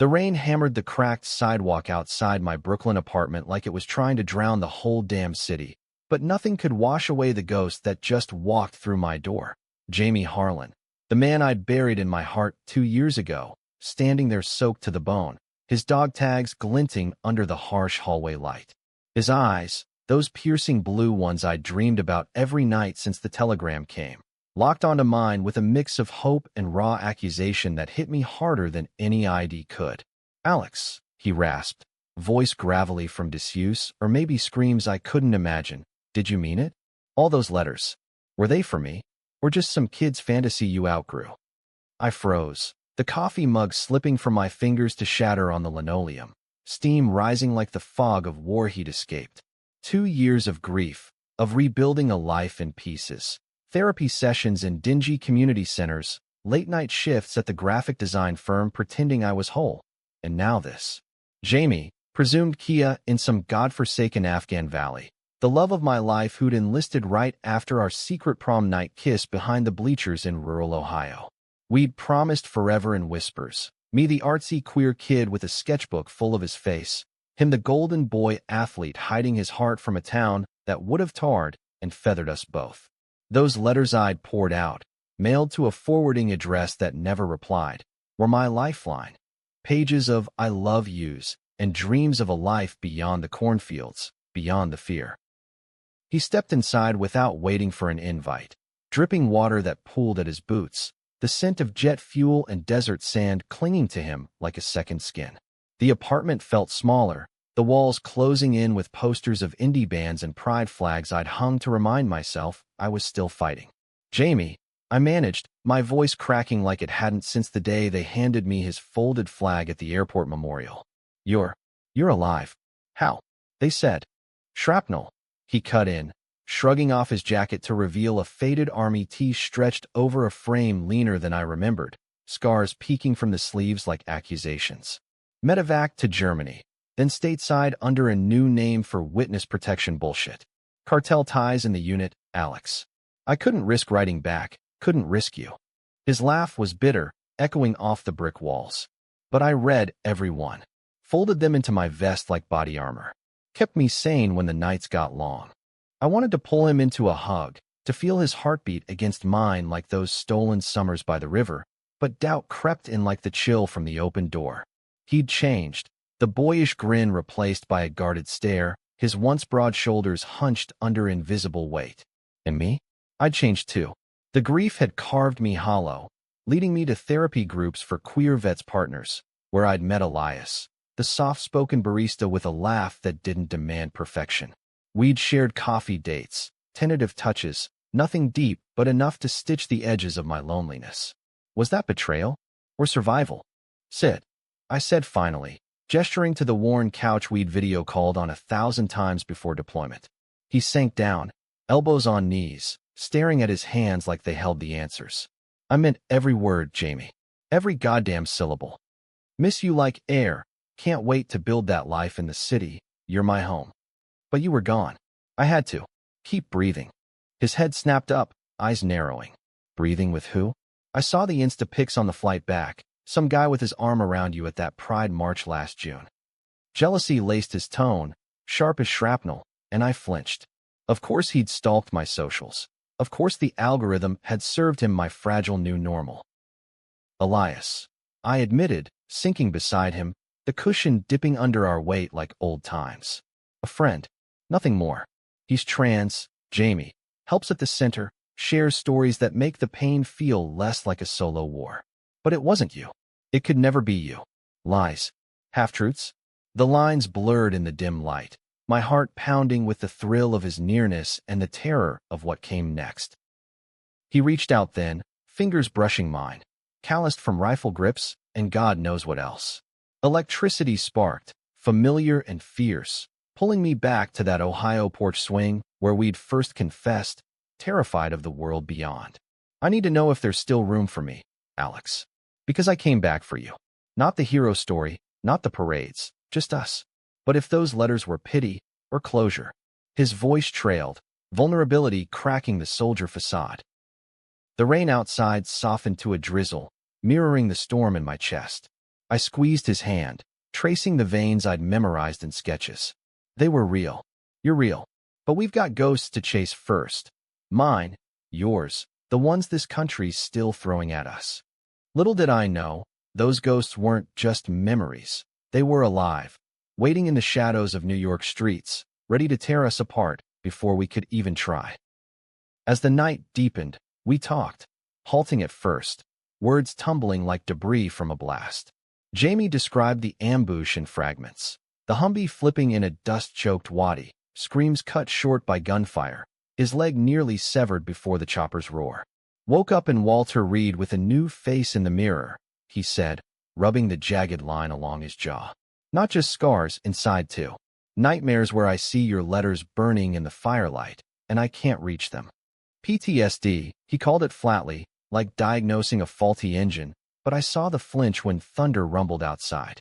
The rain hammered the cracked sidewalk outside my Brooklyn apartment like it was trying to drown the whole damn city. But nothing could wash away the ghost that just walked through my door. Jamie Harlan, the man I'd buried in my heart 2 years ago, standing there soaked to the bone, his dog tags glinting under the harsh hallway light. His eyes, those piercing blue ones I'd dreamed about every night since the telegram came, locked onto mine with a mix of hope and raw accusation that hit me harder than any ID could. "Alex," he rasped, voice gravelly from disuse, or maybe screams I couldn't imagine. "Did you mean it? All those letters, were they for me? Or just some kid's fantasy you outgrew?" I froze, the coffee mug slipping from my fingers to shatter on the linoleum, steam rising like the fog of war he'd escaped. 2 years of grief, of rebuilding a life in pieces, therapy sessions in dingy community centers, late-night shifts at the graphic design firm pretending I was whole. And now this. Jamie, presumed Kia in some godforsaken Afghan valley, the love of my life who'd enlisted right after our secret prom night kiss behind the bleachers in rural Ohio. We'd promised forever in whispers, me the artsy queer kid with a sketchbook full of his face, him the golden boy athlete hiding his heart from a town that would have tarred and feathered us both. Those letters I'd poured out, mailed to a forwarding address that never replied, were my lifeline. Pages of "I love yous" and dreams of a life beyond the cornfields, beyond the fear. He stepped inside without waiting for an invite, dripping water that pooled at his boots, the scent of jet fuel and desert sand clinging to him like a second skin. The apartment felt smaller, the walls closing in with posters of indie bands and pride flags I'd hung to remind myself I was still fighting. "Jamie," I managed, my voice cracking like it hadn't since the day they handed me his folded flag at the airport memorial. You're alive." "How?" they said. "Shrapnel," he cut in, shrugging off his jacket to reveal a faded army tee stretched over a frame leaner than I remembered, scars peeking from the sleeves like accusations. "Medevac to Germany, then stateside under a new name for witness protection bullshit. Cartel ties in the unit, Alex. I couldn't risk writing back, couldn't risk you." His laugh was bitter, echoing off the brick walls. But I read every one, folded them into my vest like body armor, kept me sane when the nights got long. I wanted to pull him into a hug, to feel his heartbeat against mine like those stolen summers by the river, but doubt crept in like the chill from the open door. He'd changed, the boyish grin replaced by a guarded stare, his once broad shoulders hunched under invisible weight. And me? I'd changed too. The grief had carved me hollow, leading me to therapy groups for queer vets partners, where I'd met Elias, the soft-spoken barista with a laugh that didn't demand perfection. We'd shared coffee dates, tentative touches, nothing deep but enough to stitch the edges of my loneliness. Was that betrayal? Or survival? "Sit," I said finally, gesturing to the worn couch we'd video called on 1,000 times before deployment. He sank down, elbows on knees, staring at his hands like they held the answers. "I meant every word, Jamie. Every goddamn syllable. Miss you like air, can't wait to build that life in the city, you're my home. But you were gone. I had to. Keep breathing." His head snapped up, eyes narrowing. "Breathing with who?" "I saw the Insta pics on the flight back. Some guy with his arm around you at that Pride March last June." Jealousy laced his tone, sharp as shrapnel, and I flinched. Of course he'd stalked my socials. Of course the algorithm had served him my fragile new normal. "Elias," I admitted, sinking beside him, the cushion dipping under our weight like old times. "A friend. Nothing more. He's trans, Jamie, helps at the center, shares stories that make the pain feel less like a solo war. But it wasn't you. It could never be you. Lies. Half-truths." The lines blurred in the dim light, my heart pounding with the thrill of his nearness and the terror of what came next. He reached out then, fingers brushing mine, calloused from rifle grips and God knows what else. Electricity sparked, familiar and fierce, pulling me back to that Ohio porch swing where we'd first confessed, terrified of the world beyond. "I need to know if there's still room for me, Alex. Because I came back for you. Not the hero story, not the parades, just us. But if those letters were pity or closure." His voice trailed, vulnerability cracking the soldier facade. The rain outside softened to a drizzle, mirroring the storm in my chest. I squeezed his hand, tracing the veins I'd memorized in sketches. They were real. You're real. But we've got ghosts to chase first. Mine, yours, the ones this country's still throwing at us. Little did I know, those ghosts weren't just memories. They were alive, waiting in the shadows of New York streets, ready to tear us apart before we could even try. As the night deepened, we talked, halting at first, words tumbling like debris from a blast. Jamie described the ambush in fragments. The Humvee flipping in a dust-choked wadi, screams cut short by gunfire, his leg nearly severed before the chopper's roar. Woke up in Walter Reed with a new face in the mirror, he said, rubbing the jagged line along his jaw. Not just scars, inside too. Nightmares where I see your letters burning in the firelight, and I can't reach them. PTSD, he called it flatly, like diagnosing a faulty engine, but I saw the flinch when thunder rumbled outside.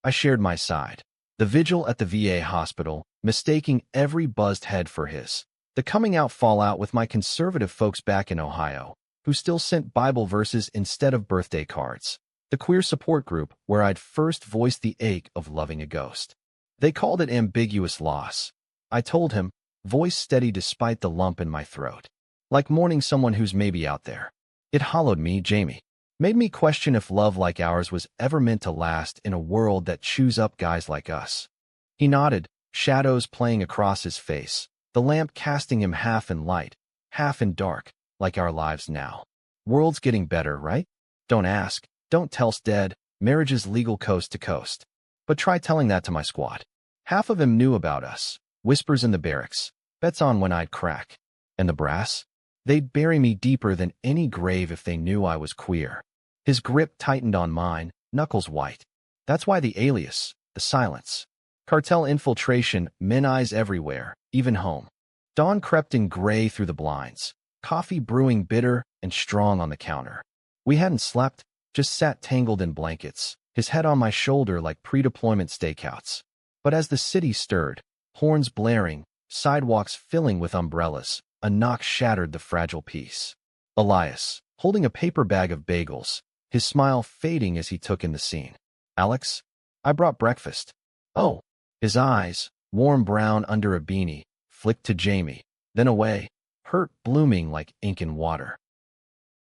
I shared my side. The vigil at the VA hospital, mistaking every buzzed head for his. The coming out fallout with my conservative folks back in Ohio, who still sent Bible verses instead of birthday cards. The queer support group where I'd first voiced the ache of loving a ghost. They called it ambiguous loss. I told him, voice steady despite the lump in my throat. Like mourning someone who's maybe out there. It hollowed me, Jamie. Made me question if love like ours was ever meant to last in a world that chews up guys like us. He nodded, shadows playing across his face, the lamp casting him half in light, half in dark, like our lives now. World's getting better, right? Don't ask, don't tell's dead, marriage is legal coast to coast. But try telling that to my squad. Half of them knew about us, whispers in the barracks, bets on when I'd crack. And the brass? They'd bury me deeper than any grave if they knew I was queer. His grip tightened on mine, knuckles white. That's why the alias, the silence. Cartel infiltration, men eyes everywhere, even home. Dawn crept in gray through the blinds, coffee brewing bitter and strong on the counter. We hadn't slept, just sat tangled in blankets, his head on my shoulder like pre-deployment stakeouts. But as the city stirred, horns blaring, sidewalks filling with umbrellas, a knock shattered the fragile peace. Elias, holding a paper bag of bagels, his smile fading as he took in the scene. Alex, I brought breakfast. Oh, his eyes, warm brown under a beanie, flicked to Jamie, then away, hurt blooming like ink in water.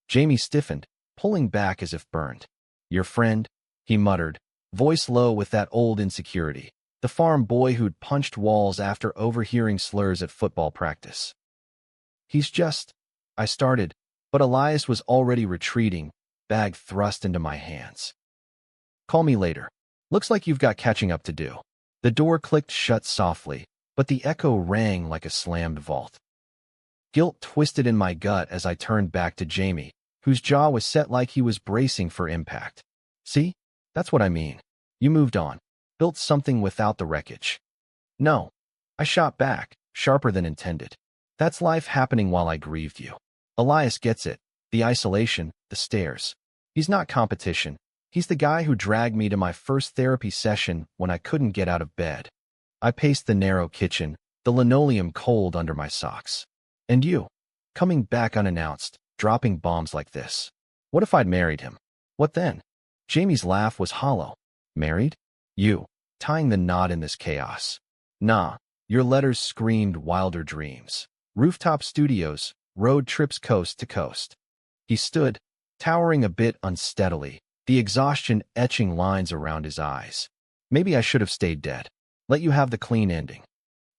Jamie stiffened, pulling back as if burned. Your friend, he muttered, voice low with that old insecurity, the farm boy who'd punched walls after overhearing slurs at football practice. He's just, I started, but Elias was already retreating, bag thrust into my hands. Call me later. Looks like you've got catching up to do. The door clicked shut softly, but the echo rang like a slammed vault. Guilt twisted in my gut as I turned back to Jamie, whose jaw was set like he was bracing for impact. See? That's what I mean. You moved on. Built something without the wreckage. No. I shot back, sharper than intended. That's life happening while I grieved you. Elias gets it. The isolation, the stares. He's not competition. He's the guy who dragged me to my first therapy session when I couldn't get out of bed. I paced the narrow kitchen, the linoleum cold under my socks. And you, coming back unannounced, dropping bombs like this. What if I'd married him? What then? Jamie's laugh was hollow. Married? You, tying the knot in this chaos. Nah, your letters screamed wilder dreams. Rooftop studios, road trips coast to coast. He stood, towering a bit unsteadily, the exhaustion etching lines around his eyes. Maybe I should have stayed dead. Let you have the clean ending.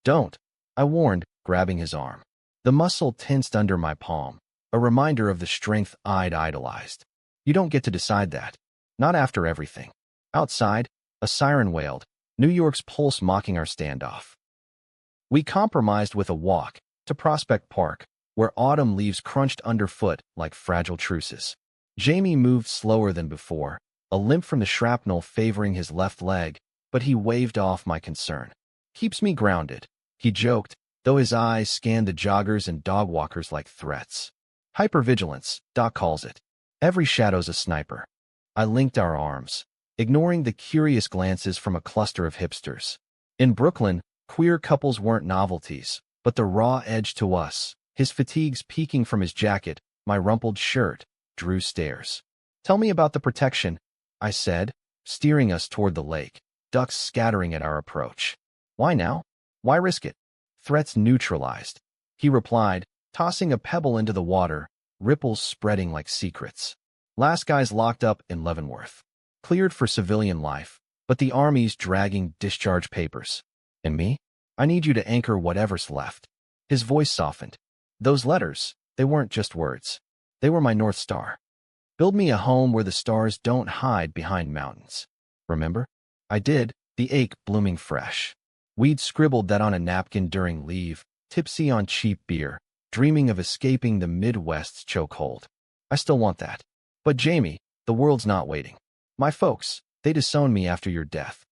Don't, I warned, grabbing his arm. The muscle tensed under my palm, a reminder of the strength I'd idolized. You don't get to decide that. Not after everything. Outside, a siren wailed, New York's pulse mocking our standoff. We compromised with a walk to Prospect Park, where autumn leaves crunched underfoot like fragile truces. Jamie moved slower than before, a limp from the shrapnel favoring his left leg, but he waved off my concern. Keeps me grounded, he joked, though his eyes scanned the joggers and dog walkers like threats. Hypervigilance, Doc calls it. Every shadow's a sniper. I linked our arms, ignoring the curious glances from a cluster of hipsters. In Brooklyn, queer couples weren't novelties, but the raw edge to us, his fatigues peeking from his jacket, my rumpled shirt, drew stares. Tell me about the protection, I said, steering us toward the lake, ducks scattering at our approach. Why now? Why risk it? Threats neutralized, he replied, tossing a pebble into the water, ripples spreading like secrets. Last guys locked up in Leavenworth. Cleared for civilian life, but the army's dragging discharge papers. And me? I need you to anchor whatever's left. His voice softened. Those letters, they weren't just words. They were my North Star. Build me a home where the stars don't hide behind mountains. Remember? I did, the ache blooming fresh. We'd scribbled that on a napkin during leave, tipsy on cheap beer, dreaming of escaping the Midwest's chokehold. I still want that. But Jamie, the world's not waiting. My folks, they disowned me after your death.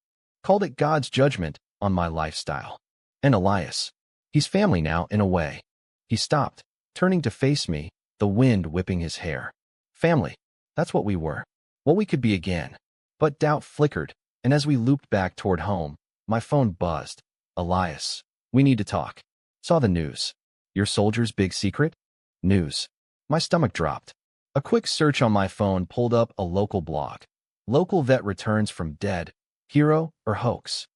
Called it God's judgment on my lifestyle. And Elias. He's family now, in a way. He stopped, turning to face me, the wind whipping his hair. Family. That's what we were. What we could be again. But doubt flickered, and as we looped back toward home, my phone buzzed. Elias. We need to talk. Saw the news. Your soldier's big secret? News. My stomach dropped. A quick search on my phone pulled up a local blog. Local vet returns from dead. Hero or hoax?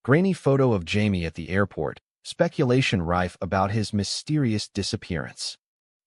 Grainy photo of Jamie at the airport. Speculation rife about his mysterious disappearance.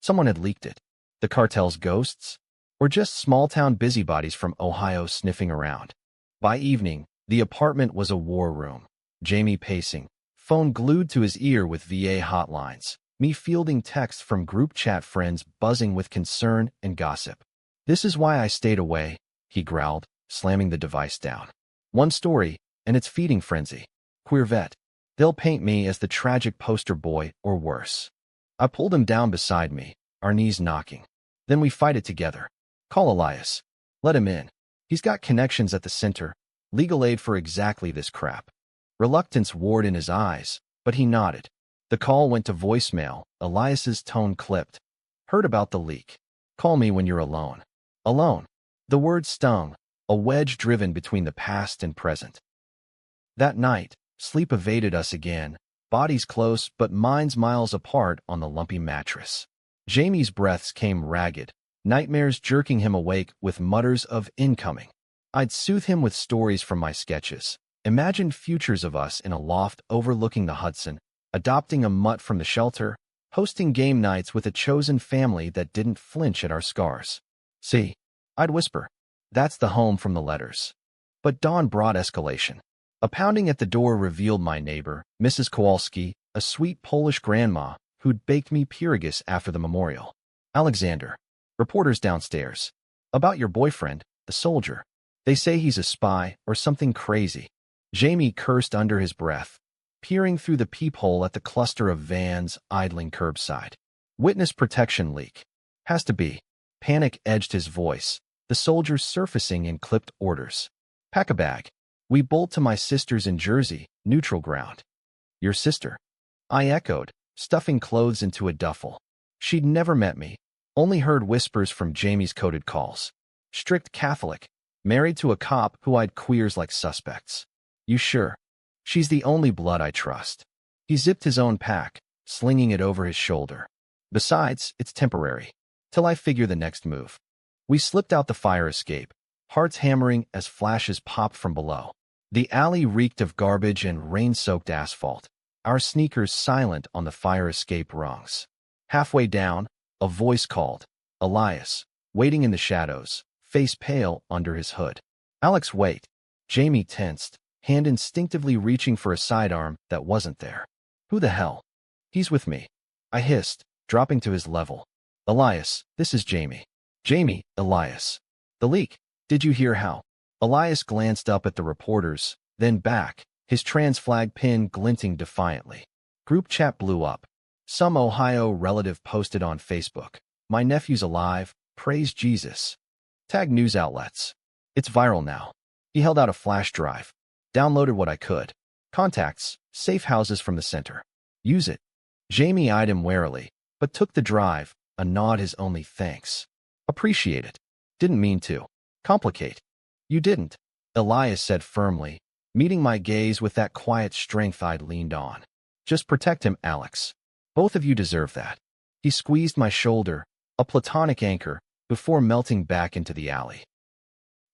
Someone had leaked it. The cartel's ghosts? Or just small-town busybodies from Ohio sniffing around? By evening, the apartment was a war room. Jamie pacing, phone glued to his ear with VA hotlines. Me fielding texts from group chat friends buzzing with concern and gossip. This is why I stayed away, he growled, slamming the device down. One story, and it's feeding frenzy. Queer vet. They'll paint me as the tragic poster boy or worse. I pulled him down beside me, our knees knocking. Then we fight it together. Call Elias. Let him in. He's got connections at the center. Legal aid for exactly this crap. Reluctance warred in his eyes, but he nodded. The call went to voicemail, Elias's tone clipped. Heard about the leak. Call me when you're alone. Alone. The word stung, a wedge driven between the past and present. That night, sleep evaded us again, bodies close but minds miles apart on the lumpy mattress. Jamie's breaths came ragged, nightmares jerking him awake with mutters of incoming. I'd soothe him with stories from my sketches, imagined futures of us in a loft overlooking the Hudson, adopting a mutt from the shelter, hosting game nights with a chosen family that didn't flinch at our scars. See, I'd whisper, that's the home from the letters. But dawn brought escalation. A pounding at the door revealed my neighbor, Mrs. Kowalski, a sweet Polish grandma who'd baked me pierogies after the memorial. Alexander. Reporters downstairs. About your boyfriend, the soldier. They say he's a spy or something crazy. Jamie cursed under his breath, peering through the peephole at the cluster of vans idling curbside. Witness protection leak. Has to be. Panic edged his voice, the soldier surfacing in clipped orders. Pack a bag. We bolt to my sister's in Jersey, neutral ground. Your sister? I echoed, stuffing clothes into a duffel. She'd never met me, only heard whispers from Jamie's coded calls. Strict Catholic, married to a cop who eyed queers like suspects. You sure? She's the only blood I trust. He zipped his own pack, slinging it over his shoulder. Besides, it's temporary, till I figure the next move. We slipped out the fire escape, hearts hammering as flashes popped from below. The alley reeked of garbage and rain-soaked asphalt, our sneakers silent on the fire escape rungs. Halfway down, a voice called, Elias, waiting in the shadows, face pale under his hood. Alex, wait. Jamie tensed, hand instinctively reaching for a sidearm that wasn't there. Who the hell? He's with me. I hissed, dropping to his level. Elias, this is Jamie. Jamie, Elias. The leak. Did you hear how? Elias glanced up at the reporters, then back, his trans flag pin glinting defiantly. Group chat blew up. Some Ohio relative posted on Facebook. My nephew's alive, praise Jesus. Tag news outlets. It's viral now. He held out a flash drive. Downloaded what I could. Contacts, safe houses from the center. Use it. Jamie eyed him warily, but took the drive, a nod his only thanks. Appreciate it. Didn't mean to. Complicate. You didn't, Elias said firmly, meeting my gaze with that quiet strength I'd leaned on. Just protect him, Alex. Both of you deserve that. He squeezed my shoulder, a platonic anchor, before melting back into the alley.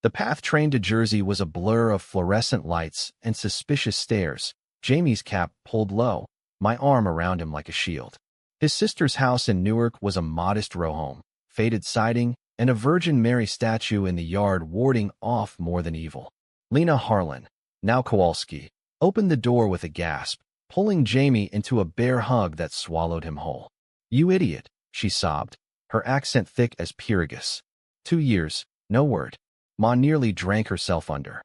The PATH train to Jersey was a blur of fluorescent lights and suspicious stares. Jamie's cap pulled low, my arm around him like a shield. His sister's house in Newark was a modest row home, faded siding, and a Virgin Mary statue in the yard warding off more than evil. Lena Harlan, now Kowalski, opened the door with a gasp, pulling Jamie into a bear hug that swallowed him whole. "You idiot," she sobbed, her accent thick as Pyrrhus. 2 years, no word. Ma nearly drank herself under.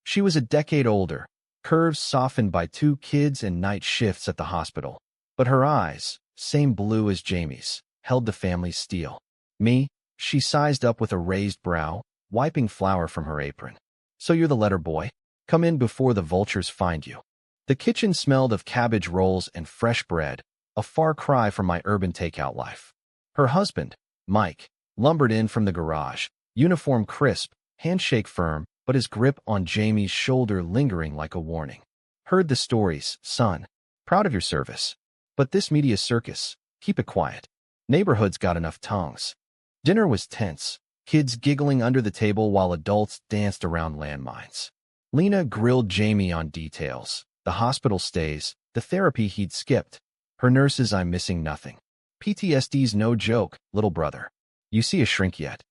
She was a decade older, curves softened by 2 kids and night shifts at the hospital. But her eyes, same blue as Jamie's, held the family's steel. "Me?" She sized up with a raised brow, wiping flour from her apron. "So you're the letter boy? Come in before the vultures find you." The kitchen smelled of cabbage rolls and fresh bread, a far cry from my urban takeout life. Her husband, Mike, lumbered in from the garage, uniform crisp, handshake firm, but his grip on Jamie's shoulder lingering like a warning. "Heard the stories, son. Proud of your service. But this media circus, keep it quiet. Neighborhood's got enough tongues." Dinner was tense, kids giggling under the table while adults danced around landmines. Lena grilled Jamie on details, the hospital stays, the therapy he'd skipped. Her nurses, "I'm missing nothing. PTSD's no joke, little brother. You see a shrink yet?"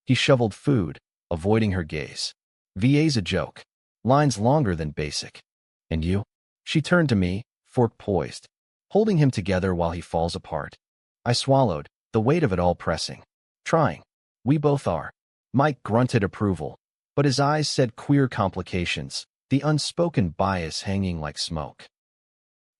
He shoveled food, avoiding her gaze. "VA's a joke. Lines longer than basic. And you?" She turned to me, fork poised, holding him together while he falls apart. I swallowed, the weight of it all pressing. "Trying. We both are." Mike grunted approval, but his eyes said queer complications, the unspoken bias hanging like smoke.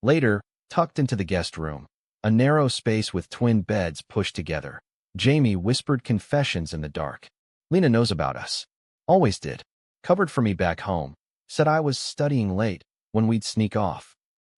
Later, tucked into the guest room, a narrow space with twin beds pushed together, Jamie whispered confessions in the dark. "Lena knows about us. Always did. Covered for me back home. Said I was studying late when we'd sneak off."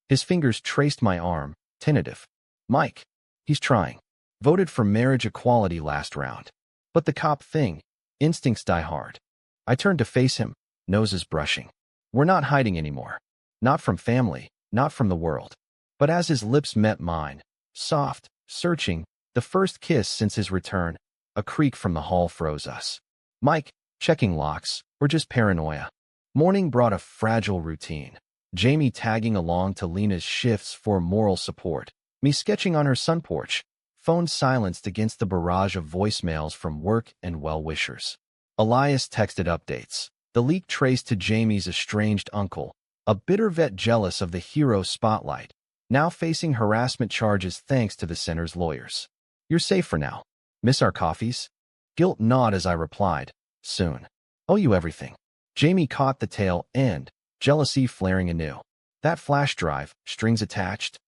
His fingers traced my arm, tentative. "Mike. He's trying. Voted for marriage equality last round. But the cop thing, instincts die hard." I turned to face him, noses brushing. "We're not hiding anymore. Not from family, not from the world." But as his lips met mine, soft, searching, the first kiss since his return, a creak from the hall froze us. "Mike, checking locks, or just paranoia?" Morning brought a fragile routine. Jamie tagging along to Lena's shifts for moral support, me sketching on her sun porch, phone silenced against the barrage of voicemails from work and well-wishers. Elias texted updates, the leak traced to Jamie's estranged uncle, a bitter vet jealous of the hero spotlight, now facing harassment charges thanks to the center's lawyers. "You're safe for now. Miss our coffees?" Guilt gnawed as I replied, "Soon. Owe you everything." Jamie caught the tail end, jealousy flaring anew. "That flash drive, strings attached?"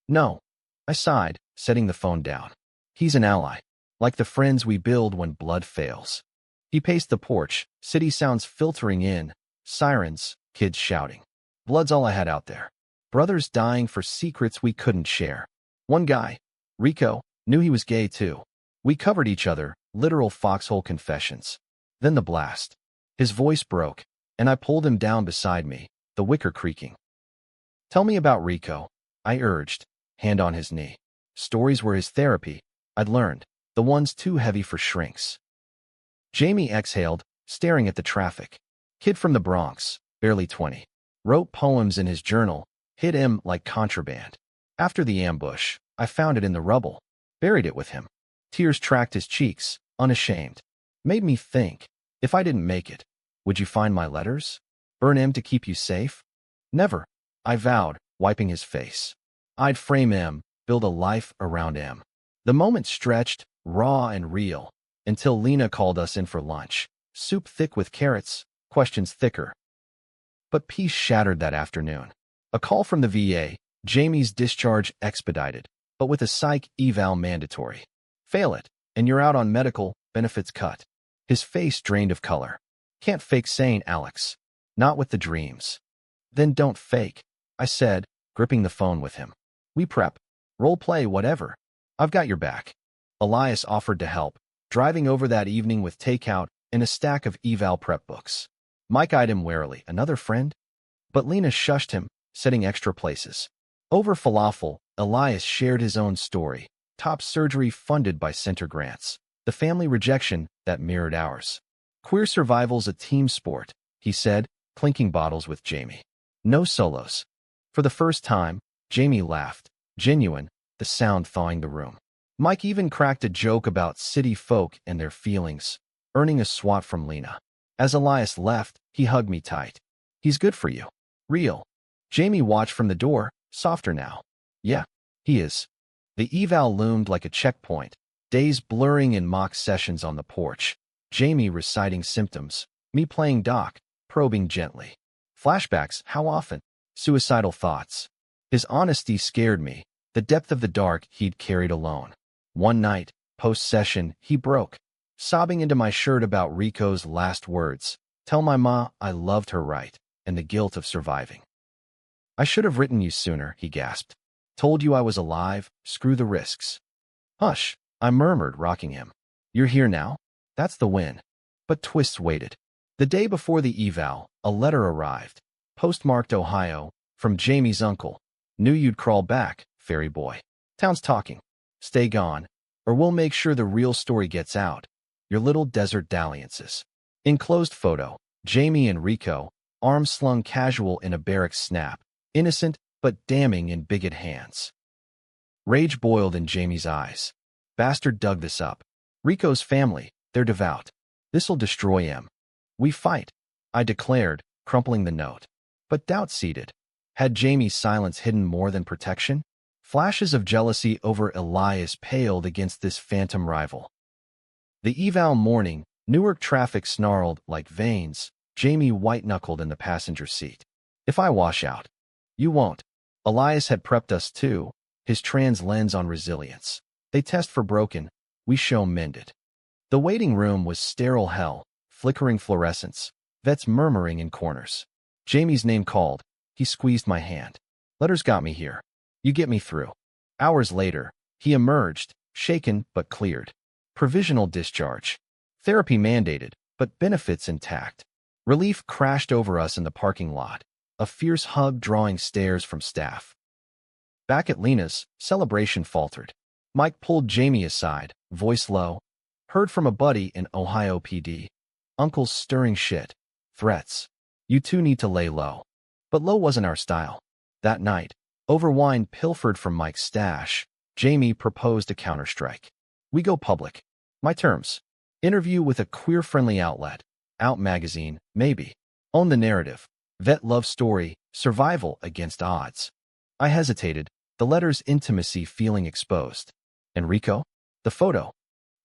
"No." I sighed, setting the phone down. "He's an ally, like the friends we build when blood fails." He paced the porch, city sounds filtering in, sirens, kids shouting. Blood's all I had out there. Brothers dying for secrets we couldn't share. One guy, Rico, knew he was gay too. We covered each other, literal foxhole confessions. Then the blast. His voice broke, and I pulled him down beside me, the wicker creaking. "Tell me about Rico," I urged, hand on his knee. Stories were his therapy, I'd learned, the ones too heavy for shrinks. Jamie exhaled, staring at the traffic. Kid from the Bronx, barely 20. Wrote poems in his journal, hid him like contraband. After the ambush, I found it in the rubble, buried it with him. Tears tracked his cheeks, unashamed. Made me think, if I didn't make it, would you find my letters? Burn M to keep you safe? Never, I vowed, wiping his face. I'd frame M, build a life around M. The moment stretched, raw and real, until Lena called us in for lunch. Soup thick with carrots, questions thicker. But peace shattered that afternoon. A call from the VA, Jamie's discharge expedited, but with a psych eval mandatory. Fail it, and you're out on medical, benefits cut. His face drained of color. Can't fake sane, Alex. Not with the dreams. Then don't fake, I said, gripping the phone with him. We prep. Role play, whatever. I've got your back. Elias offered to help, driving over that evening with takeout and a stack of eval prep books. Mike eyed him warily. Another friend? But Lena shushed him, setting extra places. Over falafel, Elias shared his own story. Top surgery funded by center grants. The family rejection that mirrored ours. Queer survival's a team sport, he said, clinking bottles with Jamie. No solos. For the first time, Jamie laughed, genuine, the sound thawing the room. Mike even cracked a joke about city folk and their feelings, earning a swat from Lena. As Elias left, he hugged me tight. He's good for you. Real. Jamie watched from the door, softer now. Yeah, he is. The eval loomed like a checkpoint, days blurring in mock sessions on the porch. Jamie reciting symptoms, me playing doc, probing gently. Flashbacks, how often? Suicidal thoughts. His honesty scared me, the depth of the dark he'd carried alone. One night, post-session, he broke, sobbing into my shirt about Rico's last words. Tell my ma I loved her right, and the guilt of surviving. I should have written you sooner, he gasped. Told you I was alive, screw the risks. Hush, I murmured, rocking him. You're here now? That's the win. But twists waited. The day before the eval, a letter arrived, postmarked Ohio, from Jamie's uncle. Knew you'd crawl back, fairy boy. Town's talking. Stay gone, or we'll make sure the real story gets out. Your little desert dalliances. Enclosed photo, Jamie and Rico, arms slung casual in a barracks snap, innocent but damning in bigot hands. Rage boiled in Jamie's eyes. Bastard dug this up. Rico's family, they're devout. This'll destroy him. We fight, I declared, crumpling the note. But doubt seeded. Had Jamie's silence hidden more than protection? Flashes of jealousy over Elias paled against this phantom rival. The eval morning, Newark traffic snarled like veins, Jamie white-knuckled in the passenger seat. If I wash out, you won't. Elias had prepped us too, his trans lens on resilience. They test for broken, we show mended. The waiting room was sterile hell, flickering fluorescents, vets murmuring in corners. Jamie's name called. He squeezed my hand. Letters got me here. You get me through. Hours later, he emerged, shaken but cleared. Provisional discharge. Therapy mandated, but benefits intact. Relief crashed over us in the parking lot, a fierce hug drawing stares from staff. Back at Lena's, celebration faltered. Mike pulled Jamie aside, voice low. Heard from a buddy in Ohio PD. Uncle's stirring shit. Threats. You two need to lay low. But low wasn't our style. That night, over wine pilfered from Mike's stash, Jamie proposed a counterstrike. We go public. My terms. Interview with a queer-friendly outlet. Out magazine, maybe. Own the narrative. Vet love story, survival against odds. I hesitated, the letter's intimacy feeling exposed. Enrico? The photo.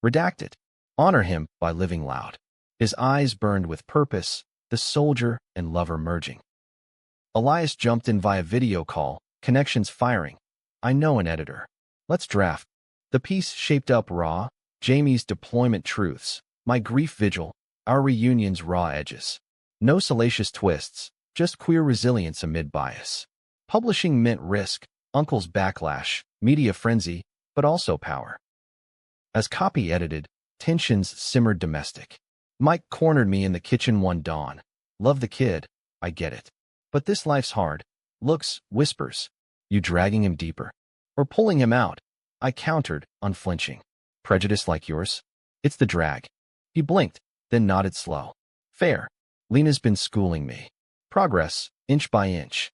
Redacted. Honor him by living loud. His eyes burned with purpose, the soldier and lover merging. Elias jumped in via video call, connections firing. I know an editor. Let's draft. The piece shaped up raw, Jamie's deployment truths, my grief vigil, our reunion's raw edges. No salacious twists, just queer resilience amid bias. Publishing meant risk, Uncle's backlash, media frenzy, but also power. As copy edited, tensions simmered domestic. Mike cornered me in the kitchen one dawn. Love the kid, I get it. But this life's hard. Looks, whispers. You dragging him deeper? Or pulling him out? I countered, unflinching. Prejudice like yours? It's the drag. He blinked, then nodded slow. Fair. Lena's been schooling me. Progress, inch by inch.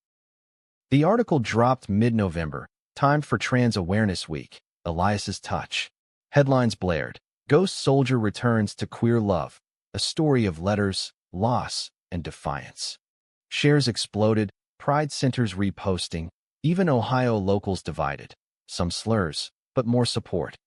The article dropped mid-November, timed for Trans Awareness Week. Elias's touch. Headlines blared. Ghost soldier returns to queer love. A story of letters, loss, and defiance. Shares exploded, pride centers reposting, even Ohio locals divided. Some slurs, but more support.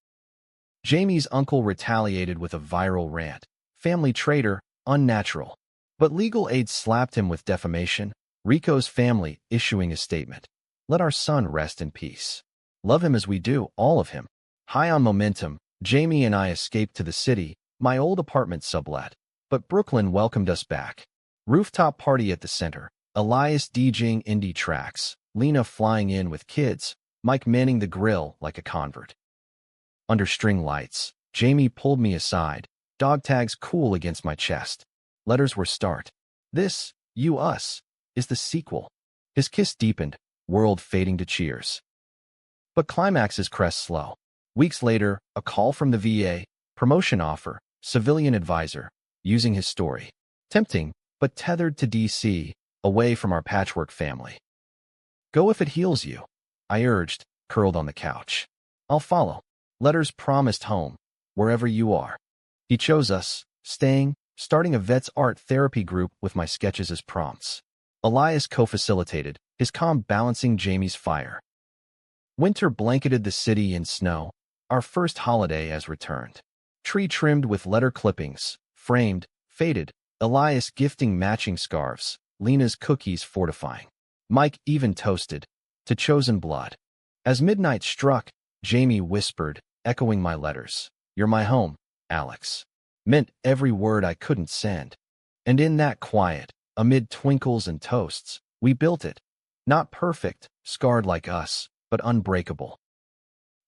Jamie's uncle retaliated with a viral rant. Family traitor, unnatural. But legal aid slapped him with defamation. Rico's family issuing a statement. Let our son rest in peace. Love him as we do, all of him. High on momentum, Jamie and I escaped to the city, my old apartment sublet. But Brooklyn welcomed us back. Rooftop party at the center. Elias DJing indie tracks. Lena flying in with kids. Mike manning the grill like a convert. Under string lights, Jamie pulled me aside. Dog tags cool against my chest. Letters were start. This, you, us, is the sequel. His kiss deepened, world fading to cheers. But climaxes crest slow. Weeks later, a call from the VA, promotion offer, civilian advisor. using his story. Tempting, but tethered to DC, away from our patchwork family. Go if it heals you, I urged, curled on the couch. I'll follow. Letters promised home, wherever you are. He chose us, staying, starting a vet's art therapy group with my sketches as prompts. Elias co-facilitated, his calm balancing Jamie's fire. Winter blanketed the city in snow, our first holiday as returned. Tree trimmed with letter clippings, framed, faded, Elias gifting matching scarves, Lena's cookies fortifying. Mike even toasted, to chosen blood. As midnight struck, Jamie whispered, echoing my letters. You're my home, Alex. Meant every word I couldn't send. And in that quiet, amid twinkles and toasts, we built it. Not perfect, scarred like us, but unbreakable.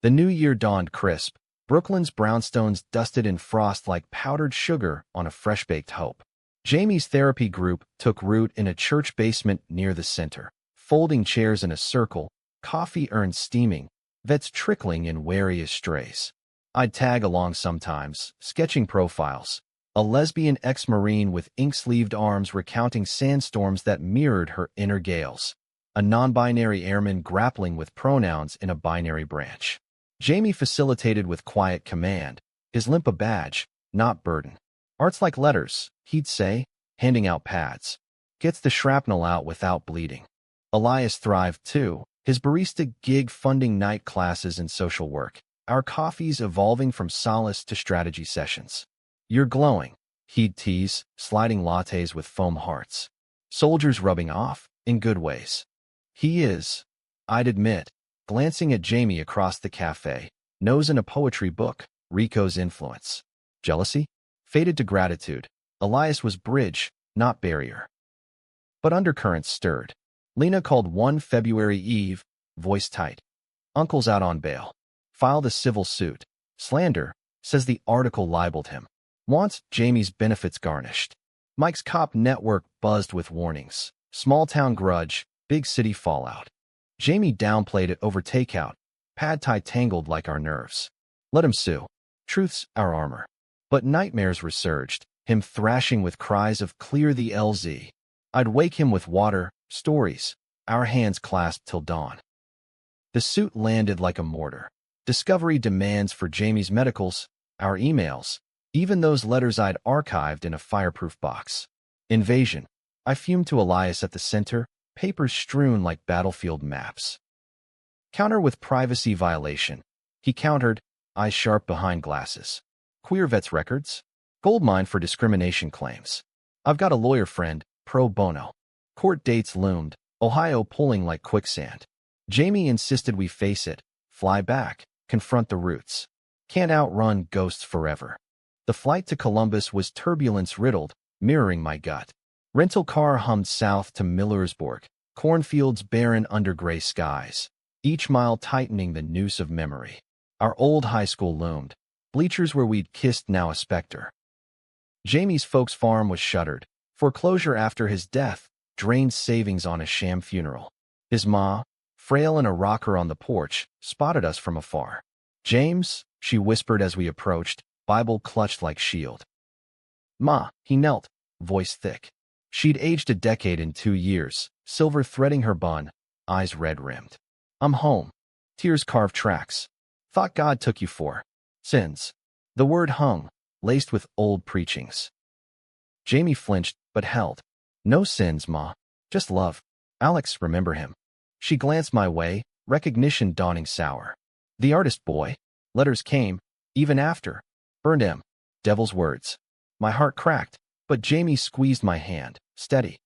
The new year dawned crisp, Brooklyn's brownstones dusted in frost like powdered sugar on a fresh-baked hope. Jamie's therapy group took root in a church basement near the center. Folding chairs in a circle, coffee urns steaming, vets trickling in wary as strays. I'd tag along sometimes, sketching profiles. A lesbian ex-marine with ink-sleeved arms recounting sandstorms that mirrored her inner gales. A non-binary airman grappling with pronouns in a binary branch. Jamie facilitated with quiet command, his limp a badge, not burden. Art's like letters, he'd say, handing out pads. Gets the shrapnel out without bleeding. Elias thrived too, his barista gig funding night classes and social work. Our coffees evolving from solace to strategy sessions. You're glowing, he'd tease, sliding lattes with foam hearts. Soldiers rubbing off, in good ways. He is, I'd admit, glancing at Jamie across the cafe, nose in a poetry book, Rico's influence. Jealousy? Faded to gratitude. Elias was bridge, not barrier. But undercurrents stirred. Lena called one February Eve, voice tight. Uncle's out on bail. Filed a civil suit. Slander, says the article libeled him. Wants Jamie's benefits garnished. Mike's cop network buzzed with warnings. Small-town grudge, big city fallout. Jamie downplayed it over takeout. Pad Thai tangled like our nerves. Let him sue. Truth's our armor. But nightmares resurged, him thrashing with cries of clear the LZ. I'd wake him with water, stories, our hands clasped till dawn. The suit landed like a mortar. Discovery demands for Jamie's medicals, our emails, even those letters I'd archived in a fireproof box. Invasion. I fumed to Elias at the center, papers strewn like battlefield maps. Counter with privacy violation. He countered, eyes sharp behind glasses. Queer vets records? Goldmine for discrimination claims. I've got a lawyer friend, pro bono. Court dates loomed, Ohio pulling like quicksand. Jamie insisted we face it, fly back, confront the roots. Can't outrun ghosts forever. The flight to Columbus was turbulence-riddled, mirroring my gut. Rental car hummed south to Millersburg, cornfields barren under gray skies, each mile tightening the noose of memory. Our old high school loomed, bleachers where we'd kissed now a specter. Jamie's folks' farm was shuttered, foreclosure after his death, drained savings on a sham funeral. His ma, frail in a rocker on the porch, spotted us from afar. James, she whispered as we approached, Bible clutched like shield. Ma, he knelt, voice thick. She'd aged a decade in 2 years, silver threading her bun, eyes red-rimmed. I'm home. Tears carved tracks. Thought God took you for sins. The word hung, laced with old preachings. Jamie flinched, but held. No sins, Ma. Just love. Alex, remember him. She glanced my way, recognition dawning sour. The artist boy. Letters came, even after. Burned him. Devil's words. My heart cracked, but Jamie squeezed my hand, steady.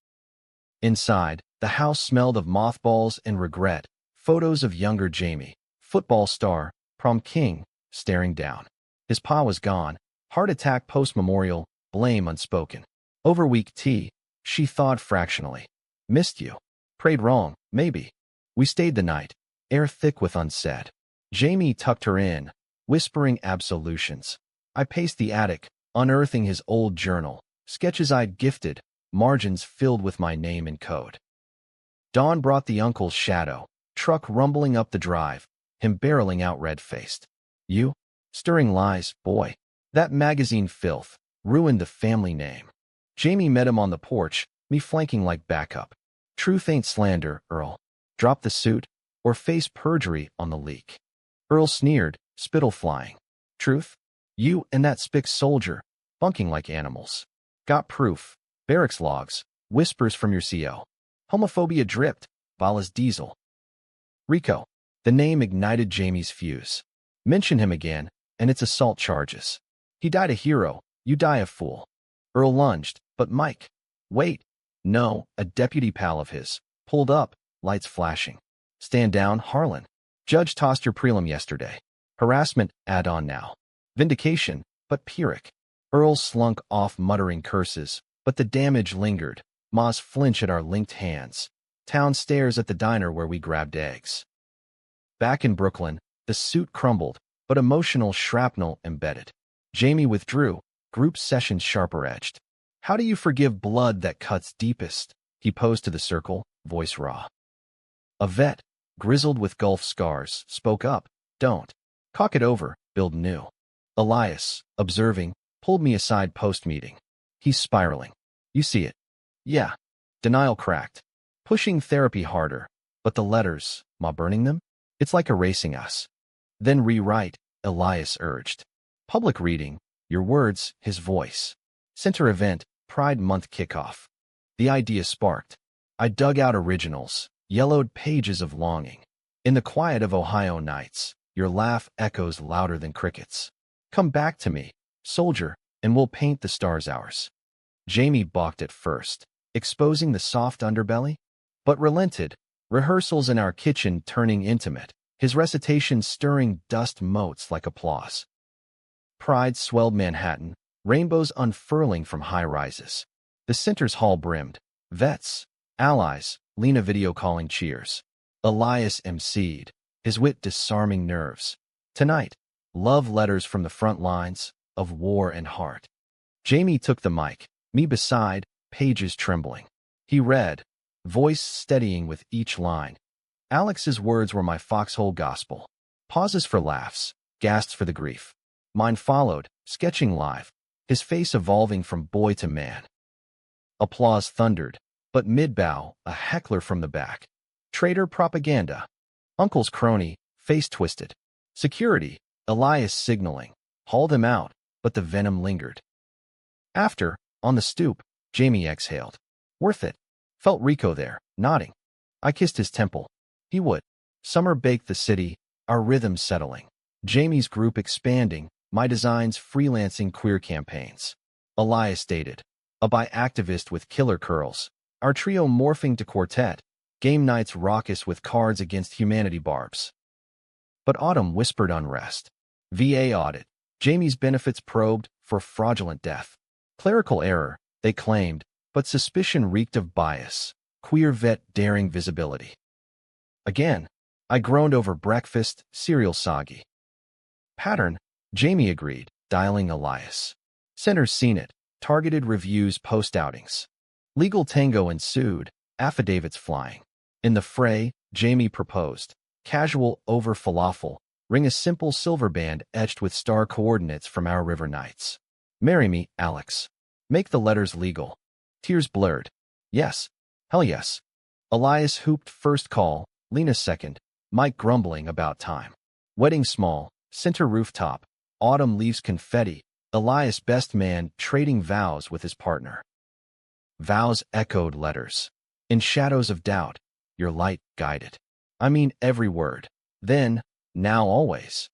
Inside, the house smelled of mothballs and regret, photos of younger Jamie, football star, prom king, staring down. His pa was gone, heart attack post-memorial, blame unspoken. Over weak tea, she thawed fractionally. Missed you. Prayed wrong, maybe. We stayed the night, air thick with unsaid. Jamie tucked her in, whispering absolutions. I paced the attic, unearthing his old journal, sketches I'd gifted, margins filled with my name and code. Dawn brought the uncle's shadow, truck rumbling up the drive, him barreling out red-faced. You? Stirring lies, boy. That magazine filth, Ruined the family name. Jamie met him on the porch, me flanking like backup. Truth ain't slander, Earl. Drop the suit, or face perjury on the leak. Earl sneered, spittle flying. Truth? You and that spick soldier, bunking like animals. Got proof. Barracks logs. Whispers from your CO. Homophobia dripped. Vala's diesel. Rico. The name ignited Jamie's fuse. Mention him again, and it's assault charges. He died a hero, you die a fool. Earl lunged, but Mike. Wait. No, a deputy pal of his. Pulled up, lights flashing. Stand down, Harlan. Judge tossed your prelim yesterday. Harassment, add on now. Vindication, but Pyrrhic. Earl slunk off muttering curses, but the damage lingered. Ma's flinch at our linked hands. Town stares at the diner where we grabbed eggs. Back in Brooklyn, the suit crumbled, but emotional shrapnel embedded. Jamie withdrew, group sessions sharper-edged. How do you forgive blood that cuts deepest? He posed to the circle, voice raw. A vet, grizzled with Gulf scars, spoke up. Don't. Cock it over, build new. Elias, observing, pulled me aside post-meeting. He's spiraling. You see it. Yeah. Denial cracked. Pushing therapy harder. But the letters, Ma burning them? It's like erasing us. Then rewrite, Elias urged. Public reading, your words, his voice. Center event, Pride Month kickoff. The idea sparked. I dug out originals, yellowed pages of longing. In the quiet of Ohio nights, your laugh echoes louder than crickets. Come back to me, soldier, and we'll paint the stars ours. Jamie balked at first, exposing the soft underbelly, but relented, rehearsals in our kitchen turning intimate, his recitation stirring dust motes like applause. Pride swelled Manhattan, rainbows unfurling from high rises. The center's hall brimmed. Vets, allies, Lena video calling cheers. Elias emceed, his wit disarming nerves. Tonight, love letters from the front lines of war and heart. Jamie took the mic, me beside, pages trembling. He read, voice steadying with each line. Alex's words were my foxhole gospel. Pauses for laughs, gasps for the grief. Mine followed, sketching live, his face evolving from boy to man. Applause thundered, but mid-bow, a heckler from the back. Traitor propaganda. Uncle's crony, face twisted. Security, Elias signaling. Hauled him out, but the venom lingered. After, on the stoop, Jamie exhaled. Worth it. Felt Rico there, nodding. I kissed his temple. He would. Summer baked the city, our rhythm settling. Jamie's group expanding, my designs freelancing queer campaigns. Elias stated, a bi-activist with killer curls. Our trio morphing to quartet, game nights raucous with cards against humanity barbs. But autumn whispered unrest. VA audit, Jamie's benefits probed for fraudulent death. Clerical error, they claimed, but suspicion reeked of bias. Queer vet daring visibility. Again, I groaned over breakfast, cereal soggy. Pattern, Jamie agreed, dialing Elias. Center's seen it, targeted reviews post-outings. Legal tango ensued, affidavits flying. In the fray, Jamie proposed. Casual over falafel, ring a simple silver band etched with star coordinates from our river nights. Marry me, Alex. Make the letters legal. Tears blurred. Yes. Hell yes. Elias hooped first call, Lena second, Mike grumbling about time. Wedding small, center rooftop, autumn leaves confetti, Elias best man trading vows with his partner. Vows echoed letters. In shadows of doubt, your light guided. I mean every word. Then, now always.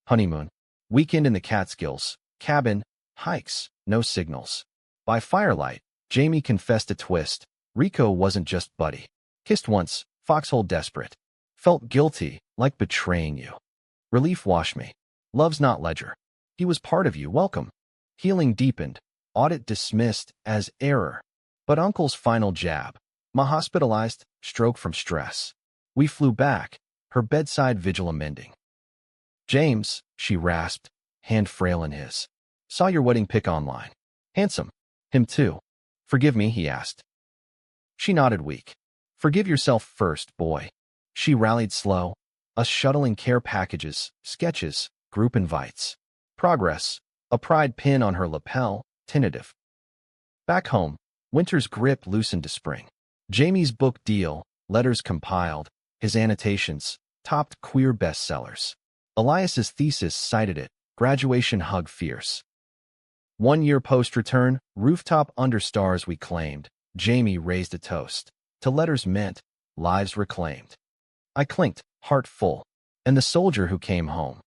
Honeymoon. Weekend in the Catskills. Cabin. Hikes. No signals. By firelight, Jamie confessed a twist. Rico wasn't just buddy. Kissed once, foxhole desperate. Felt guilty, like betraying you. Relief washed me. Love's not ledger. He was part of you, welcome. Healing deepened. Audit dismissed as error. But Uncle's final jab. Ma hospitalized, stroke from stress. We flew back, her bedside vigil amending. James, she rasped, hand frail in his. Saw your wedding pic online. Handsome. Him too. Forgive me, he asked. She nodded weak. Forgive yourself first, boy. She rallied slow. Us shuttling care packages, sketches, group invites. Progress. A pride pin on her lapel, tentative. Back home, winter's grip loosened to spring. Jamie's book deal, letters compiled, his annotations, topped queer bestsellers. Elias's thesis cited it, graduation hug fierce. 1 year post-return, rooftop under stars we claimed, Jamie raised a toast. To letters meant, lives reclaimed. I clinked, heart full. And the soldier who came home.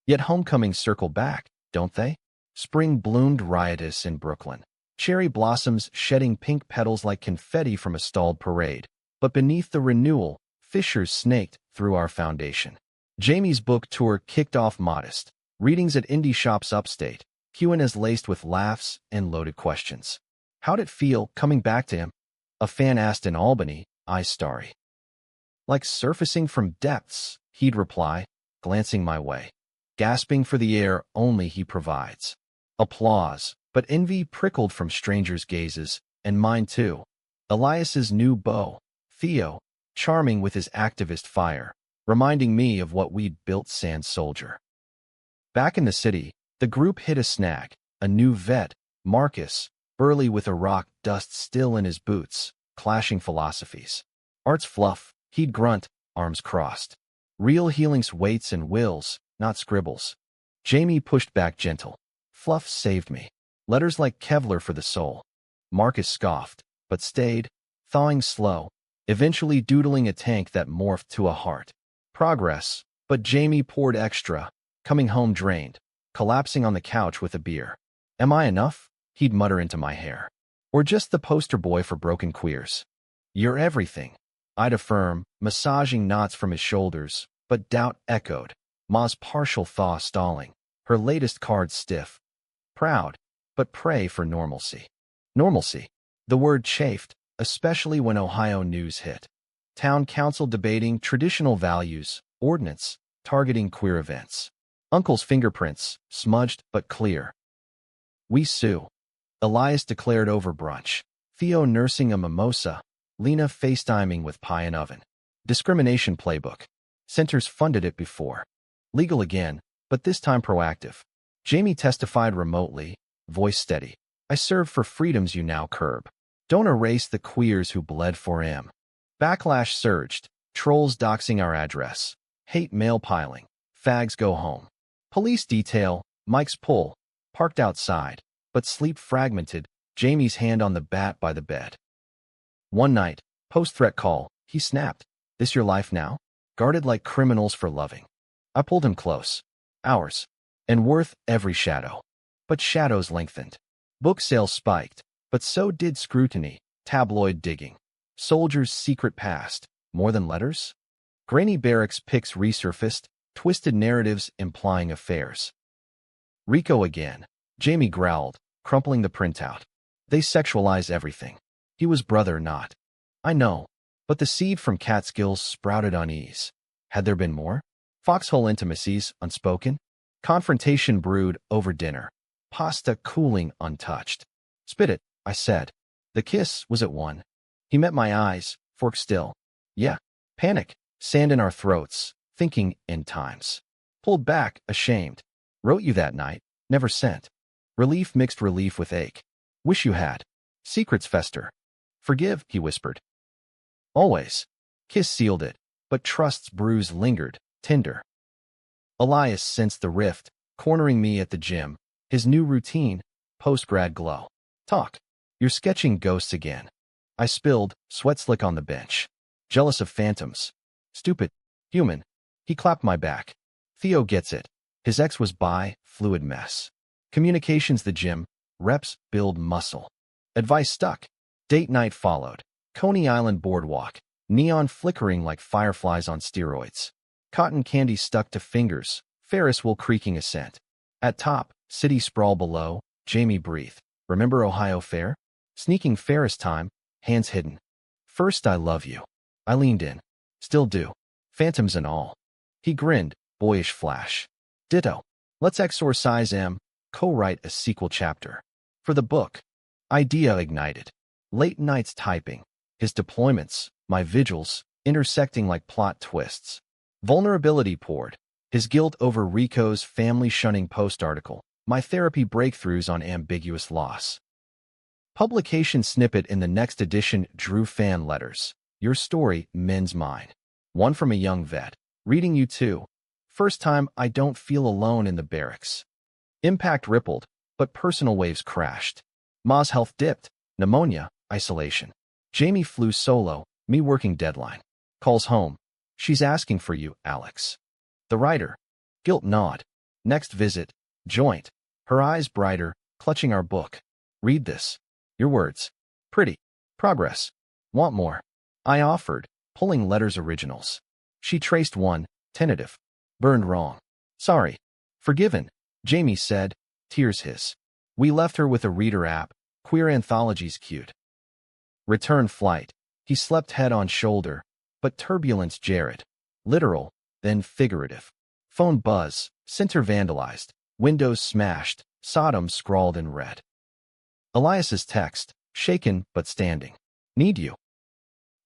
Yet homecomings circle back, don't they? Spring bloomed riotous in Brooklyn. Cherry blossoms shedding pink petals like confetti from a stalled parade. But beneath the renewal, fissures snaked through our foundation. Jamie's book tour kicked off modest. Readings at indie shops upstate. Q&As laced with laughs and loaded questions. How'd it feel coming back to him? A fan asked in Albany, eyes starry. Like surfacing from depths, he'd reply, glancing my way. Gasping for the air only he provides. Applause, but envy prickled from strangers' gazes, and mine too. Elias's new beau, Theo, charming with his activist fire, reminding me of what we'd built Sand Soldier. Back in the city, the group hit a snag, a new vet, Marcus, burly with a rock dust still in his boots, clashing philosophies. Art's fluff, he'd grunt, arms crossed. Real healing's weights and wills, not scribbles. Jamie pushed back gentle. Fluff saved me. Letters like Kevlar for the soul. Marcus scoffed, but stayed, thawing slow, eventually doodling a tank that morphed to a heart. Progress, but Jamie poured extra, coming home drained, collapsing on the couch with a beer. Am I enough? He'd mutter into my hair. Or just the poster boy for broken queers? You're everything. I'd affirm, massaging knots from his shoulders, but doubt echoed. Ma's partial thaw stalling, her latest card stiff. Proud, but pray for normalcy. Normalcy. The word chafed, especially when Ohio news hit. Town council debating traditional values, ordinance, targeting queer events. Uncle's fingerprints, smudged but clear. We sue. Elias declared over brunch. Theo nursing a mimosa. Lena FaceTiming with pie and oven. Discrimination playbook. Centers funded it before. Legal again, but this time proactive. Jamie testified remotely, voice steady. I serve for freedoms you now curb. Don't erase the queers who bled for him. Backlash surged. Trolls doxing our address. Hate mail piling. Fags go home. Police detail. Mike's pull. Parked outside. But sleep fragmented. Jamie's hand on the bat by the bed. One night, post-threat call, he snapped. This your life now? Guarded like criminals for loving. I pulled him close. Hours. And worth every shadow. But shadows lengthened. Book sales spiked. But so did scrutiny, tabloid digging. Soldiers' secret past. More than letters? Grainy barracks pics resurfaced, twisted narratives implying affairs. Rico again. Jamie growled, crumpling the printout. They sexualize everything. He was brother not. I know. But the seed from Catskills sprouted unease. Had there been more? Foxhole intimacies, unspoken? Confrontation brewed over dinner. Pasta cooling untouched. Spit it, I said. The kiss was at 1. He met my eyes, fork still. Yeah. Panic. Sand in our throats. Thinking in times. Pulled back, ashamed. Wrote you that night. Never sent. Relief mixed relief with ache. Wish you had. Secrets fester. Forgive, he whispered. Always. Kiss sealed it, but trust's bruise lingered, tender. Elias sensed the rift, cornering me at the gym. His new routine, post-grad glow. Talk. You're sketching ghosts again. I spilled, sweat slick on the bench. Jealous of phantoms. Stupid. Human. He clapped my back. Theo gets it. His ex was bi, fluid mess. Communications the gym. Reps build muscle. Advice stuck. Date night followed. Coney Island boardwalk. Neon flickering like fireflies on steroids. Cotton candy stuck to fingers. Ferris wheel creaking ascent. At top, city sprawl below. Jamie breathed. Remember Ohio Fair? Sneaking Ferris time. Hands hidden. First I love you. I leaned in. Still do. Phantoms and all. He grinned. Boyish flash. Ditto. Let's exorcise M. Co-write a sequel chapter. For the book. Idea ignited. Late nights typing. His deployments, my vigils, intersecting like plot twists. Vulnerability poured. His guilt over Rico's family-shunning post article. My therapy breakthroughs on ambiguous loss. Publication snippet in the next edition. Drew fan letters. Your story, men's mind. One from a young vet. Reading you too. First time I don't feel alone in the barracks. Impact rippled, but personal waves crashed. Ma's health dipped. Pneumonia, isolation. Jamie flew solo, me working deadline. Calls home. She's asking for you, Alex. The writer. Guilt nod. Next visit. Joint. Her eyes brighter, clutching our book. Read this. Your words. Pretty. Progress. Want more. I offered, pulling letters originals. She traced one, tentative. Burned wrong. Sorry. Forgiven, Jamie said, tears hiss. We left her with a reader app, queer anthologies cute. Return flight. He slept head on shoulder, but turbulence Jared. Literal, then figurative. Phone buzz, center vandalized, windows smashed, Sodom scrawled in red. Elias's text, shaken but standing. Need you.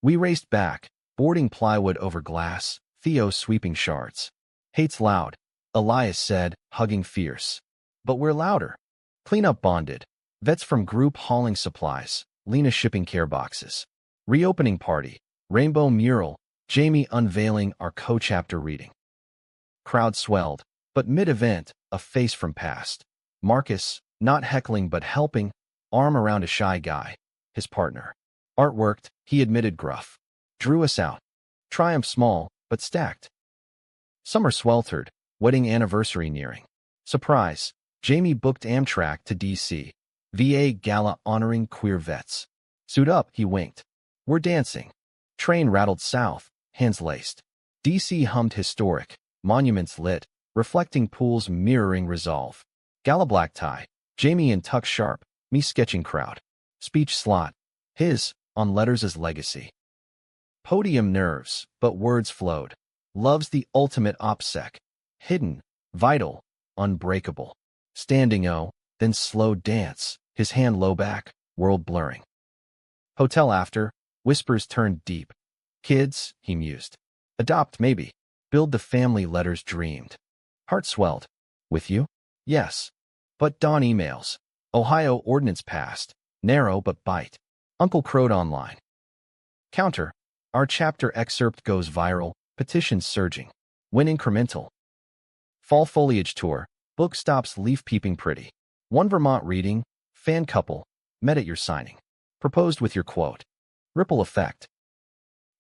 We raced back, boarding plywood over glass, Theo sweeping shards. Hate's loud, Elias said, hugging fierce. But we're louder. Cleanup bonded. Vets from group hauling supplies, Lena shipping care boxes. Reopening party, rainbow mural, Jamie unveiling our co-chapter reading. Crowd swelled, but mid-event, a face from past. Marcus, not heckling but helping, arm around a shy guy, his partner. Art worked, he admitted gruff. Drew us out. Triumph small, but stacked. Summer sweltered, wedding anniversary nearing. Surprise, Jamie booked Amtrak to D.C. VA gala honoring queer vets. Suit up, he winked. We're dancing. Train rattled south, hands laced. D.C. hummed historic, monuments lit, reflecting pools mirroring resolve. Gala black tie, Jamie in tuck sharp, me sketching crowd. Speech slot, his, on letters as legacy. Podium nerves, but words flowed. Love's the ultimate OPSEC. Hidden, vital, unbreakable. Standing O, then slow dance, his hand low back, world blurring. Hotel after, whispers turned deep. Kids, he mused. Adopt maybe. Build the family letters dreamed. Heart swelled. With you? Yes. But dawn emails. Ohio ordinance passed. Narrow but bite. Uncle crowed online. Counter. Our chapter excerpt goes viral, petitions surging. Win incremental. Fall foliage tour. Book stops leaf peeping pretty. One Vermont reading. Fan couple. Met at your signing. Proposed with your quote. Ripple effect.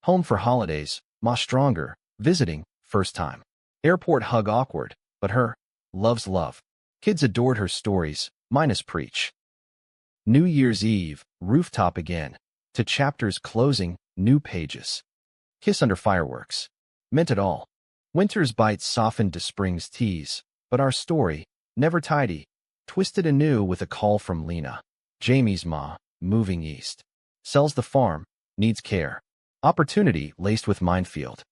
Home for holidays. Ma stronger. Visiting. First time. Airport hug awkward. But her. Loves love. Kids adored her stories. Minus preach. New Year's Eve. Rooftop again. To chapters closing. New pages. Kiss under fireworks. Meant it all. Winter's bites softened to spring's tease. But our story, never tidy, twisted anew with a call from Lena. Jamie's ma, moving east. Sells the farm, needs care. Opportunity laced with minefield.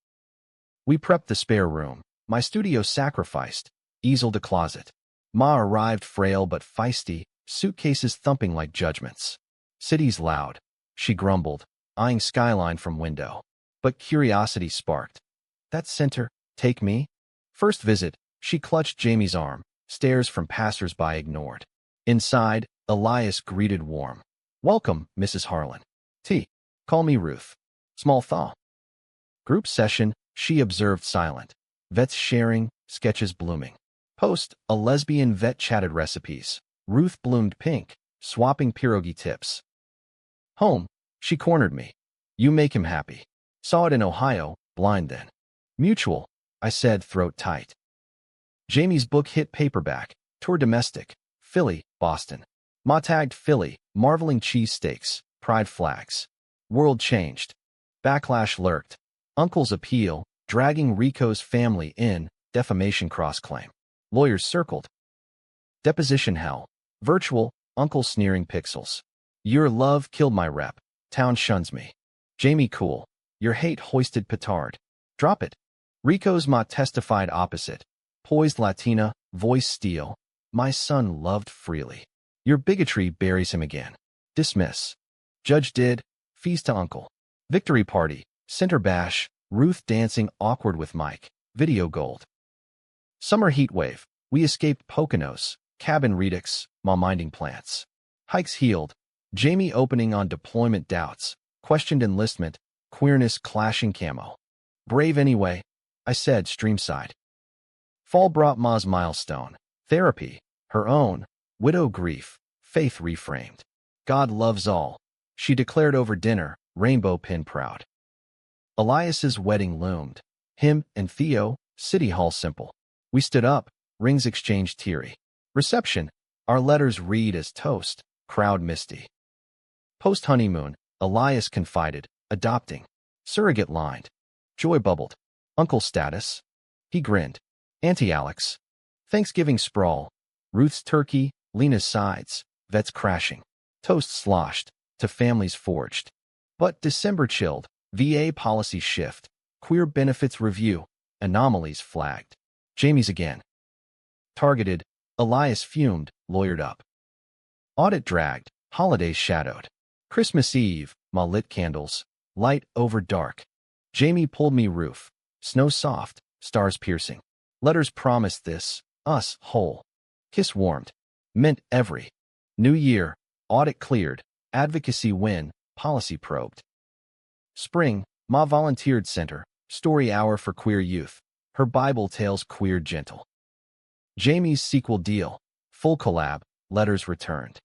We prepped the spare room. My studio sacrificed. Easel to closet. Ma arrived frail but feisty, suitcases thumping like judgments. City's loud. She grumbled, eyeing skyline from window. But curiosity sparked. That center, take me? First visit, she clutched Jamie's arm, stares from passers-by ignored. Inside, Elias greeted warm. Welcome, Mrs. Harlan. Tea. Call me Ruth. Small thaw. Group session, she observed silent. Vets sharing, sketches blooming. Post, a lesbian vet chatted recipes. Ruth bloomed pink, swapping pierogi tips. Home, she cornered me. You make him happy. Saw it in Ohio, blind then. Mutual, I said, throat tight. Jamie's book hit paperback, tour domestic, Philly, Boston. Ma tagged Philly, marveling cheesesteaks, pride flags. World changed. Backlash lurked. Uncle's appeal, dragging Rico's family in, defamation cross-claim. Lawyers circled. Deposition hell. Virtual, uncle sneering pixels. Your love killed my rep. Town shuns me. Jamie cool. Your hate hoisted petard. Drop it. Rico's ma testified opposite. Poised Latina, voice steel. My son loved freely. Your bigotry buries him again. Dismiss. Judge did. Fees to uncle. Victory party. Center bash. Ruth dancing awkward with Mike. Video gold. Summer heat wave. We escaped Poconos. Cabin redux, Ma minding plants. Hikes healed. Jamie opening on deployment doubts. Questioned enlistment. Queerness clashing camo. Brave anyway, I said streamside. Fall brought Ma's milestone. Therapy. Her own. Widow grief. Faith reframed. God loves all. She declared over dinner, rainbow pin proud. Elias's wedding loomed. Him and Theo, City Hall simple. We stood up, rings exchanged teary. Reception. Our letters read as toast. Crowd misty. Post-honeymoon, Elias confided, adopting. Surrogate lined. Joy bubbled. Uncle status. He grinned. Auntie Alex. Thanksgiving sprawl. Ruth's turkey, Lena's sides, vets crashing. Toast sloshed, to families forged. But December chilled. VA policy shift. Queer benefits review. Anomalies flagged. Jamie's again. Targeted. Elias fumed, lawyered up. Audit dragged. Holidays shadowed. Christmas Eve, Ma lit candles. Light over dark. Jamie pulled me roof. Snow soft, stars piercing. Letters promised this, us, whole. Kiss warmed. Meant every. New year, audit cleared. Advocacy win, policy probed. Spring, Ma volunteered center. Story hour for queer youth. Her Bible tales queer gentle. Jamie's sequel deal. Full collab, letters returned.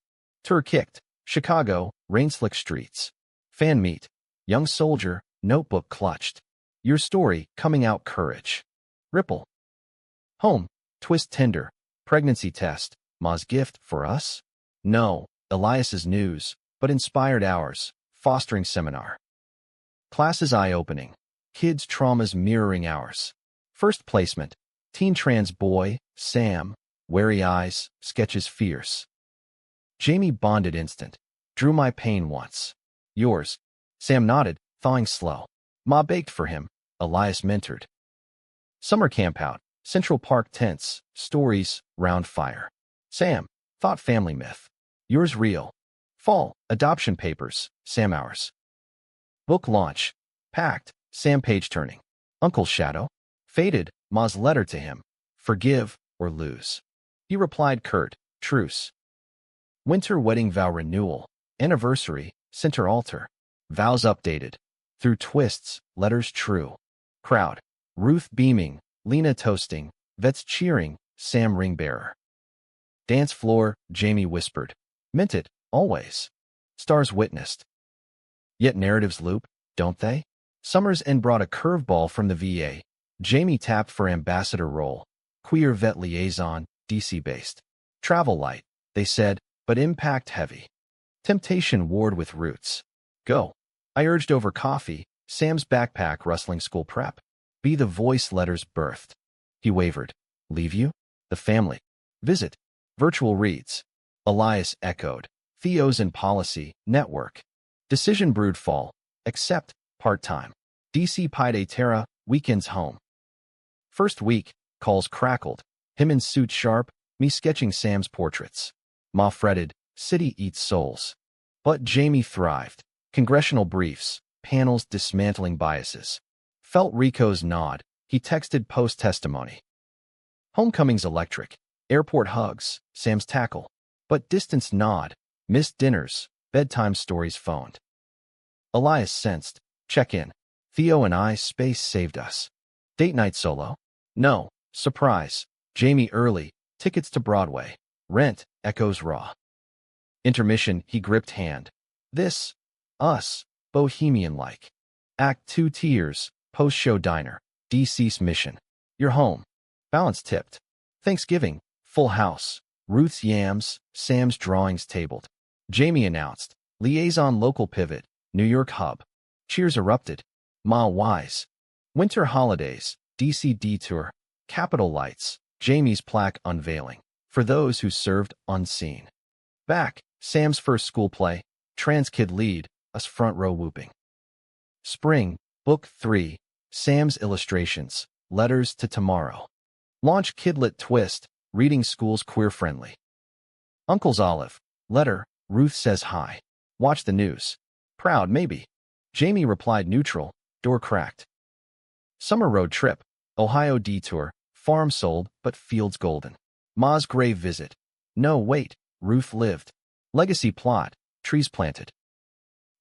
Tour kicked. Chicago, rain-slick streets. Fan meet. Young soldier, notebook clutched. Your story, coming out courage. Ripple. Home, twist tender. Pregnancy test. Ma's gift for us? No, Elias's news, but inspired ours. Fostering seminar. Classes eye-opening. Kids' traumas mirroring ours. First placement. Teen trans boy, Sam. Wary eyes, sketches fierce. Jamie bonded instant. Drew my pain once. Yours. Sam nodded, thawing slow. Ma baked for him. Elias mentored. Summer campout. Central Park tents. Stories, round fire. Sam. Thought family myth. Yours real. Fall. Adoption papers. Sam ours. Book launch. Packed. Sam page turning. Uncle's shadow. Faded. Ma's letter to him. Forgive or lose. He replied curt. Truce. Winter wedding vow renewal. Anniversary. Center altar. Vows updated. Through twists. Letters true. Crowd. Ruth beaming. Lena toasting. Vets cheering. Sam ring bearer. Dance floor. Jamie whispered. Meant it. Always. Stars witnessed. Yet narratives loop, don't they? Summer's end brought a curveball from the VA. Jamie tapped for ambassador role. Queer vet liaison, DC-based. Travel light, they said, but impact heavy. Temptation ward with roots. Go. I urged over coffee, Sam's backpack rustling school prep. Be the voice letters birthed. He wavered. Leave you? The family. Visit. Virtual reads. Elias echoed. Theo's in policy, network. Decision brewed fall. Accept, part-time. DC Pide Terra, weekends home. First week, calls crackled. Him in suit sharp, me sketching Sam's portraits. Ma fretted, city eats souls. But Jamie thrived. Congressional briefs, panels dismantling biases. Felt Rico's nod. He texted post-testimony. Homecoming's electric. Airport hugs, Sam's tackle. But distance nod. Missed dinners, bedtime stories phoned. Elias sensed. Check in. Theo and I space saved us. Date night solo? No. Surprise. Jamie early. Tickets to Broadway. Rent. Echoes raw. Intermission. He gripped hand. This. Us. Bohemian-like. Act 2 tears. Post-show diner. DC's mission. You're home. Balance tipped. Thanksgiving. Full house. Ruth's yams. Sam's drawings tabled. Jamie announced. Liaison local pivot. New York hub. Cheers erupted. Ma wise. Winter holidays. DC detour. Capitol lights. Jamie's plaque unveiling. For those who served unseen. Back. Sam's first school play. Trans kid lead. Us front row whooping. Spring. Book 3. Sam's illustrations. Letters to tomorrow. Launch kidlit twist. Reading schools queer friendly. Uncle's olive. Letter. Ruth says hi. Watch the news. Proud maybe. Jamie replied neutral. Door cracked. Summer road trip. Ohio detour. Farm sold, but fields golden. Ma's grave visit. No, wait. Ruth lived. Legacy plot. Trees planted.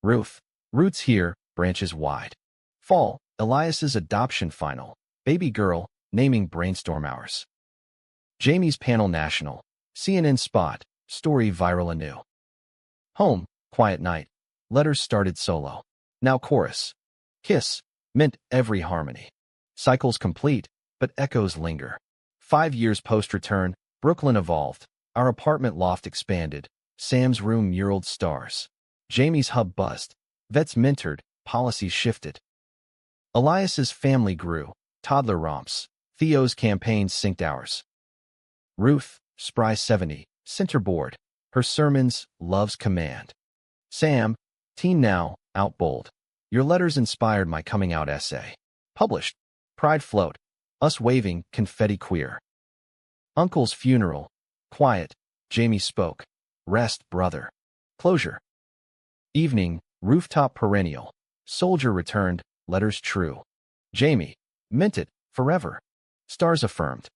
Ruth. Roots here, branches wide. Fall. Elias's adoption final. Baby girl. Naming brainstorm hours. Jamie's panel national. CNN spot. Story viral anew. Home. Quiet night. Letters started solo. Now chorus. Kiss. Mint every harmony. Cycles complete, but echoes linger. 5 years post-return, Brooklyn evolved. Our apartment loft expanded. Sam's room muraled stars. Jamie's hub buzzed. Vets mentored. Policies shifted. Elias's family grew. Toddler romps. Theo's campaigns synced hours. Ruth, spry 70, centerboard. Her sermons, love's command. Sam, teen now, out bold. Your letters inspired my coming out essay. Published. Pride float. Us waving, confetti queer. Uncle's funeral. Quiet. Jamie spoke. Rest, brother. Closure. Evening. Rooftop perennial. Soldier returned. Letters true. Jamie. Meant it. Forever. Stars affirmed.